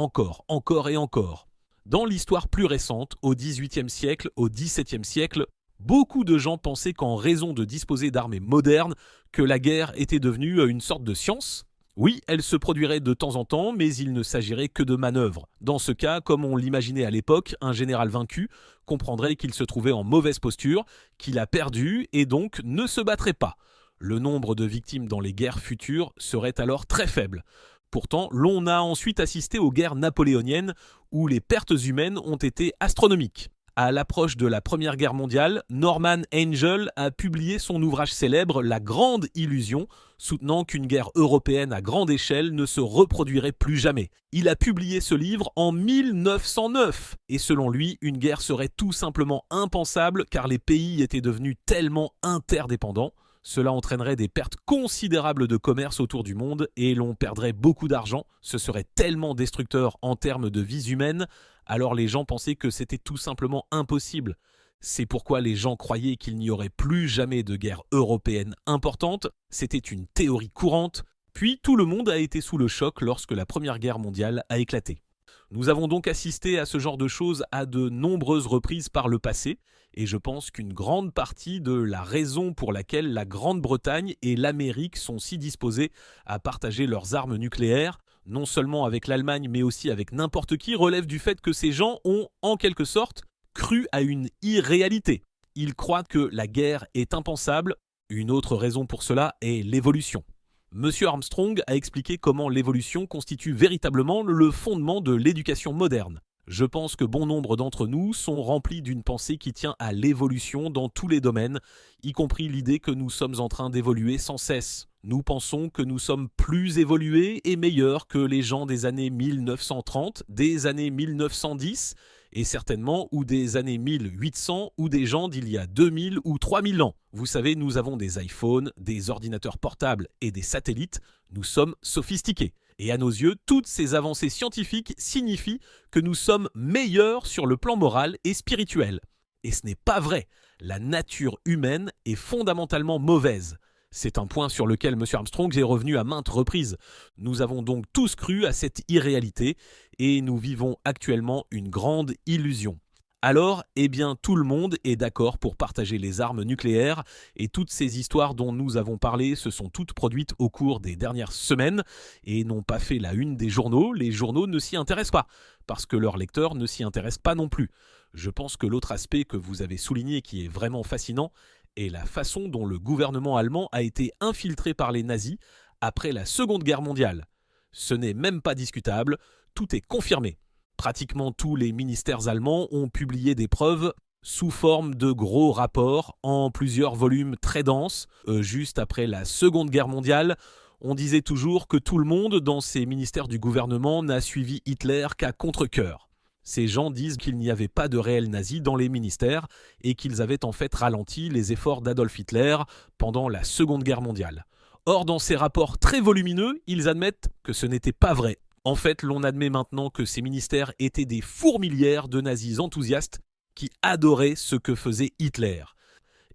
et encore. Dans l'histoire plus récente, au XVIIIe siècle, au XVIIe siècle, beaucoup de gens pensaient qu'en raison de disposer d'armées modernes, que la guerre était devenue une sorte de science. Oui, elle se produirait de temps en temps, mais il ne s'agirait que de manœuvres. Dans ce cas, comme on l'imaginait à l'époque, un général vaincu comprendrait qu'il se trouvait en mauvaise posture, qu'il a perdu et donc ne se battrait pas. Le nombre de victimes dans les guerres futures serait alors très faible. Pourtant, l'on a ensuite assisté aux guerres napoléoniennes où les pertes humaines ont été astronomiques. À l'approche de la Première Guerre mondiale, Norman Angell a publié son ouvrage célèbre La Grande Illusion, soutenant qu'une guerre européenne à grande échelle ne se reproduirait plus jamais. Il a publié ce livre en 1909 et selon lui, une guerre serait tout simplement impensable car les pays étaient devenus tellement interdépendants. Cela entraînerait des pertes considérables de commerce autour du monde et l'on perdrait beaucoup d'argent. Ce serait tellement destructeur en termes de vies humaines, alors les gens pensaient que c'était tout simplement impossible. C'est pourquoi les gens croyaient qu'il n'y aurait plus jamais de guerre européenne importante. C'était une théorie courante. Puis tout le monde a été sous le choc lorsque la Première Guerre mondiale a éclaté. Nous avons donc assisté à ce genre de choses à de nombreuses reprises par le passé, et je pense qu'une grande partie de la raison pour laquelle la Grande-Bretagne et l'Amérique sont si disposées à partager leurs armes nucléaires, non seulement avec l'Allemagne mais aussi avec n'importe qui, relève du fait que ces gens ont, en quelque sorte, cru à une irréalité. Ils croient que la guerre est impensable. Une autre raison pour cela est l'évolution. Monsieur Armstrong a expliqué comment l'évolution constitue véritablement le fondement de l'éducation moderne. Je pense que bon nombre d'entre nous sont remplis d'une pensée qui tient à l'évolution dans tous les domaines, y compris l'idée que nous sommes en train d'évoluer sans cesse. Nous pensons que nous sommes plus évolués et meilleurs que les gens des années 1930, des années 1910, et certainement ou des années 1800 ou des gens d'il y a 2000 ou 3000 ans. Vous savez, nous avons des iPhones, des ordinateurs portables et des satellites. Nous sommes sophistiqués. Et à nos yeux, toutes ces avancées scientifiques signifient que nous sommes meilleurs sur le plan moral et spirituel. Et ce n'est pas vrai. La nature humaine est fondamentalement mauvaise. C'est un point sur lequel M. Armstrong est revenu à maintes reprises. Nous avons donc tous cru à cette irréalité et nous vivons actuellement une grande illusion. Alors, eh bien, tout le monde est d'accord pour partager les armes nucléaires et toutes ces histoires dont nous avons parlé se sont toutes produites au cours des dernières semaines et n'ont pas fait la une des journaux. Les journaux ne s'y intéressent pas parce que leurs lecteurs ne s'y intéressent pas non plus. Je pense que l'autre aspect que vous avez souligné qui est vraiment fascinant est la façon dont le gouvernement allemand a été infiltré par les nazis après la Seconde Guerre mondiale. Ce n'est même pas discutable, tout est confirmé. Pratiquement tous les ministères allemands ont publié des preuves sous forme de gros rapports en plusieurs volumes très denses. Juste après la Seconde Guerre mondiale, on disait toujours que tout le monde dans ces ministères du gouvernement n'a suivi Hitler qu'à contre-cœur. Ces gens disent qu'il n'y avait pas de réels nazis dans les ministères et qu'ils avaient en fait ralenti les efforts d'Adolf Hitler pendant la Seconde Guerre mondiale. Or, dans ces rapports très volumineux, ils admettent que ce n'était pas vrai. En fait, l'on admet maintenant que ces ministères étaient des fourmilières de nazis enthousiastes qui adoraient ce que faisait Hitler.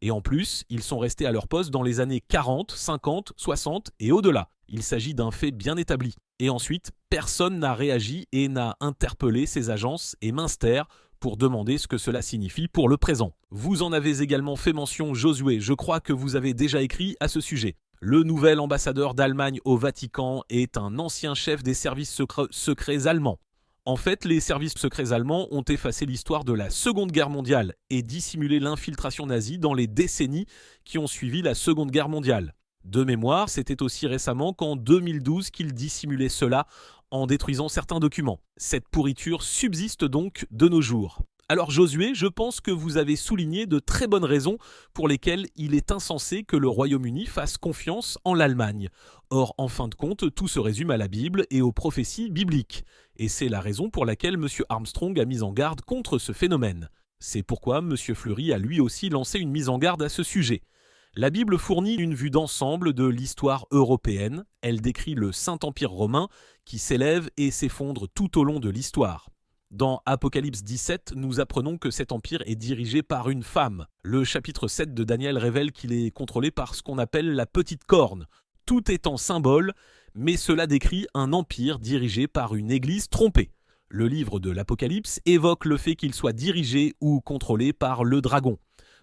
Et en plus, ils sont restés à leur poste dans les années 40, 50, 60 et au-delà. Il s'agit d'un fait bien établi. Et ensuite, personne n'a réagi et n'a interpellé ces agences et Münster pour demander ce que cela signifie pour le présent. Vous en avez également fait mention, Josué, je crois que vous avez déjà écrit à ce sujet. Le nouvel ambassadeur d'Allemagne au Vatican est un ancien chef des services secrets allemands. En fait, les services secrets allemands ont effacé l'histoire de la Seconde Guerre mondiale et dissimulé l'infiltration nazie dans les décennies qui ont suivi la Seconde Guerre mondiale. De mémoire, c'était aussi récemment qu'en 2012 qu'ils dissimulaient cela en détruisant certains documents. Cette pourriture subsiste donc de nos jours. Alors Josué, je pense que vous avez souligné de très bonnes raisons pour lesquelles il est insensé que le Royaume-Uni fasse confiance en l'Allemagne. Or, en fin de compte, tout se résume à la Bible et aux prophéties bibliques. Et c'est la raison pour laquelle M. Armstrong a mis en garde contre ce phénomène. C'est pourquoi M. Fleury a lui aussi lancé une mise en garde à ce sujet. La Bible fournit une vue d'ensemble de l'histoire européenne. Elle décrit le Saint-Empire romain qui s'élève et s'effondre tout au long de l'histoire. Dans Apocalypse 17, nous apprenons que cet empire est dirigé par une femme. Le chapitre 7 de Daniel révèle qu'il est contrôlé par ce qu'on appelle la petite corne. Tout est en symbole, mais cela décrit un empire dirigé par une église trompée. Le livre de l'Apocalypse évoque le fait qu'il soit dirigé ou contrôlé par le dragon.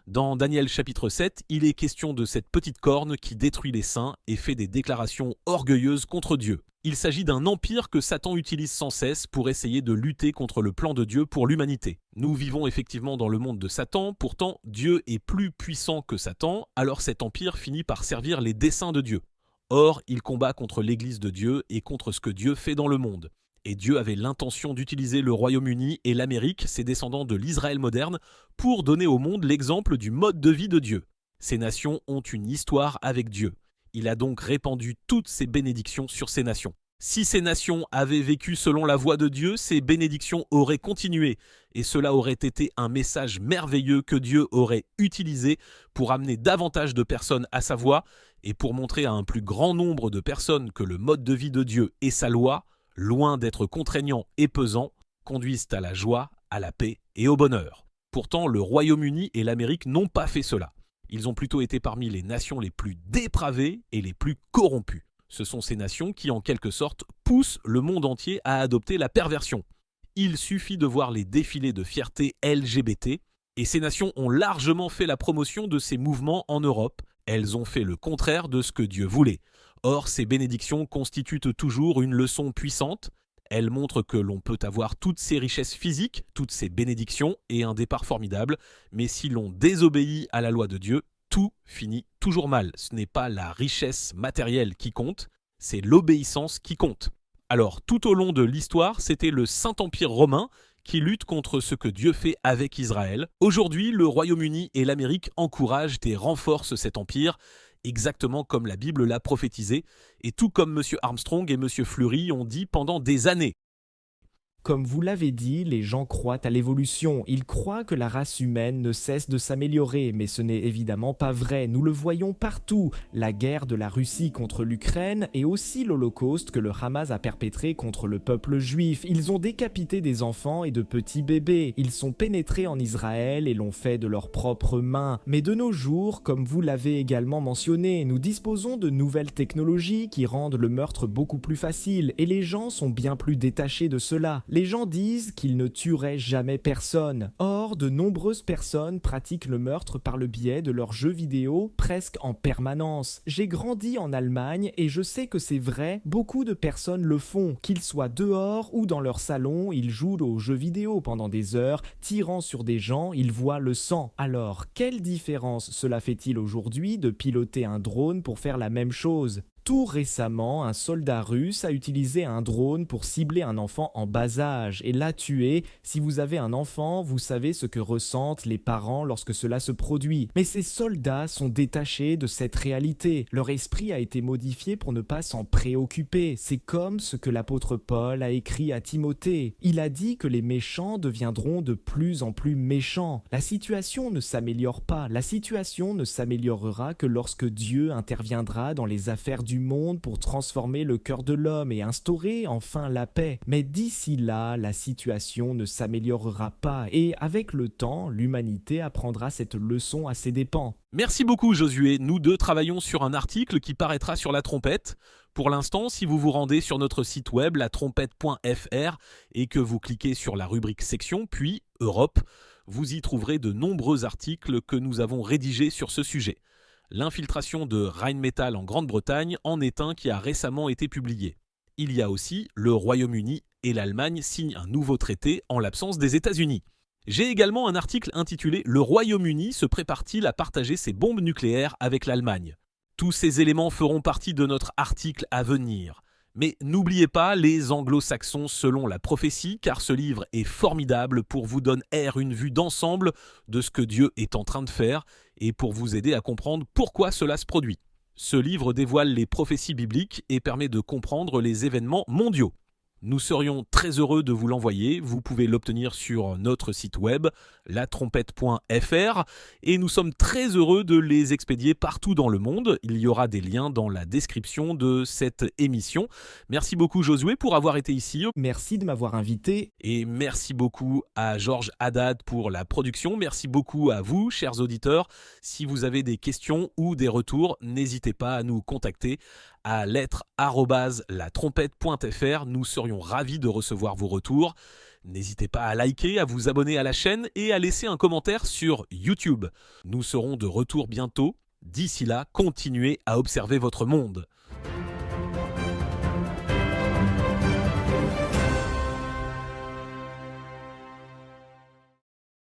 Dans Daniel chapitre 7, il est question de cette petite corne qui détruit les saints et fait des déclarations orgueilleuses contre Dieu. Il s'agit d'un empire que Satan utilise sans cesse pour essayer de lutter contre le plan de Dieu pour l'humanité. Nous vivons effectivement dans le monde de Satan, pourtant Dieu est plus puissant que Satan, alors cet empire finit par servir les desseins de Dieu. Or, il combat contre l'Église de Dieu et contre ce que Dieu fait dans le monde. Et Dieu avait l'intention d'utiliser le Royaume-Uni et l'Amérique, ses descendants de l'Israël moderne, pour donner au monde l'exemple du mode de vie de Dieu. Ces nations ont une histoire avec Dieu. Il a donc répandu toutes ses bénédictions sur ces nations. Si ces nations avaient vécu selon la voie de Dieu, ces bénédictions auraient continué, et cela aurait été un message merveilleux que Dieu aurait utilisé pour amener davantage de personnes à sa voie, et pour montrer à un plus grand nombre de personnes que le mode de vie de Dieu et sa loi, loin d'être contraignants et pesants, conduisent à la joie, à la paix et au bonheur. Pourtant, le Royaume-Uni et l'Amérique n'ont pas fait cela. Ils ont plutôt été parmi les nations les plus dépravées et les plus corrompues. Ce sont ces nations qui, en quelque sorte, poussent le monde entier à adopter la perversion. Il suffit de voir les défilés de fierté LGBT, et ces nations ont largement fait la promotion de ces mouvements en Europe. Elles ont fait le contraire de ce que Dieu voulait. Or, ces bénédictions constituent toujours une leçon puissante. Elles montrent que l'on peut avoir toutes ces richesses physiques, toutes ces bénédictions et un départ formidable, mais si l'on désobéit à la loi de Dieu, tout finit toujours mal. Ce n'est pas la richesse matérielle qui compte, c'est l'obéissance qui compte. Alors, tout au long de l'histoire, c'était le Saint-Empire romain qui lutte contre ce que Dieu fait avec Israël. Aujourd'hui, le Royaume-Uni et l'Amérique encouragent et renforcent cet empire, exactement comme la Bible l'a prophétisé, et tout comme M. Armstrong et M. Fleury ont dit pendant des années. Comme vous l'avez dit, les gens croient à l'évolution. Ils croient que la race humaine ne cesse de s'améliorer, mais ce n'est évidemment pas vrai. Nous le voyons partout. La guerre de la Russie contre l'Ukraine et aussi l'Holocauste que le Hamas a perpétré contre le peuple juif. Ils ont décapité des enfants et de petits bébés. Ils sont pénétrés en Israël et l'ont fait de leurs propres mains. Mais de nos jours, comme vous l'avez également mentionné, nous disposons de nouvelles technologies qui rendent le meurtre beaucoup plus facile et les gens sont bien plus détachés de cela. Les gens disent qu'ils ne tueraient jamais personne. Or, de nombreuses personnes pratiquent le meurtre par le biais de leurs jeux vidéo presque en permanence. J'ai grandi en Allemagne et je sais que c'est vrai, beaucoup de personnes le font. Qu'ils soient dehors ou dans leur salon, ils jouent aux jeux vidéo pendant des heures, tirant sur des gens, ils voient le sang. Alors, quelle différence cela fait-il aujourd'hui de piloter un drone pour faire la même chose ? Tout récemment, un soldat russe a utilisé un drone pour cibler un enfant en bas âge et l'a tué. Si vous avez un enfant, vous savez ce que ressentent les parents lorsque cela se produit. Mais ces soldats sont détachés de cette réalité. Leur esprit a été modifié pour ne pas s'en préoccuper. C'est comme ce que l'apôtre Paul a écrit à Timothée. Il a dit que les méchants deviendront de plus en plus méchants. La situation ne s'améliore pas. La situation ne s'améliorera que lorsque Dieu interviendra dans les affaires du du monde pour transformer le cœur de l'homme et instaurer enfin la paix. Mais d'ici là, la situation ne s'améliorera pas et avec le temps, l'humanité apprendra cette leçon à ses dépens. Merci beaucoup Josué, nous deux travaillons sur un article qui paraîtra sur la trompette. Pour l'instant, si vous vous rendez sur notre site web latrompette.fr et que vous cliquez sur la rubrique section, puis Europe, vous y trouverez de nombreux articles que nous avons rédigés sur ce sujet. L'infiltration de Rheinmetall en Grande-Bretagne en est un qui a récemment été publié. Il y a aussi le Royaume-Uni et l'Allemagne signent un nouveau traité en l'absence des États-Unis. J'ai également un article intitulé « Le Royaume-Uni se prépare-t-il à partager ses bombes nucléaires avec l'Allemagne ?» Tous ces éléments feront partie de notre article à venir. Mais n'oubliez pas les anglo-saxons selon la prophétie, car ce livre est formidable pour vous donner une vue d'ensemble de ce que Dieu est en train de faire et pour vous aider à comprendre pourquoi cela se produit. Ce livre dévoile les prophéties bibliques et permet de comprendre les événements mondiaux. Nous serions très heureux de vous l'envoyer. Vous pouvez l'obtenir sur notre site web, latrompette.fr, et nous sommes très heureux de les expédier partout dans le monde. Il y aura des liens dans la description de cette émission. Merci beaucoup Josué pour avoir été ici. Merci de m'avoir invité. Et merci beaucoup à Georges Haddad pour la production. Merci beaucoup à vous, chers auditeurs. Si vous avez des questions ou des retours, n'hésitez pas à nous contacter à lettres@latrompette.fr. Nous serions ravis de recevoir vos retours. N'hésitez pas à liker, à vous abonner à la chaîne et à laisser un commentaire sur YouTube. Nous serons de retour bientôt. D'ici là, continuez à observer votre monde.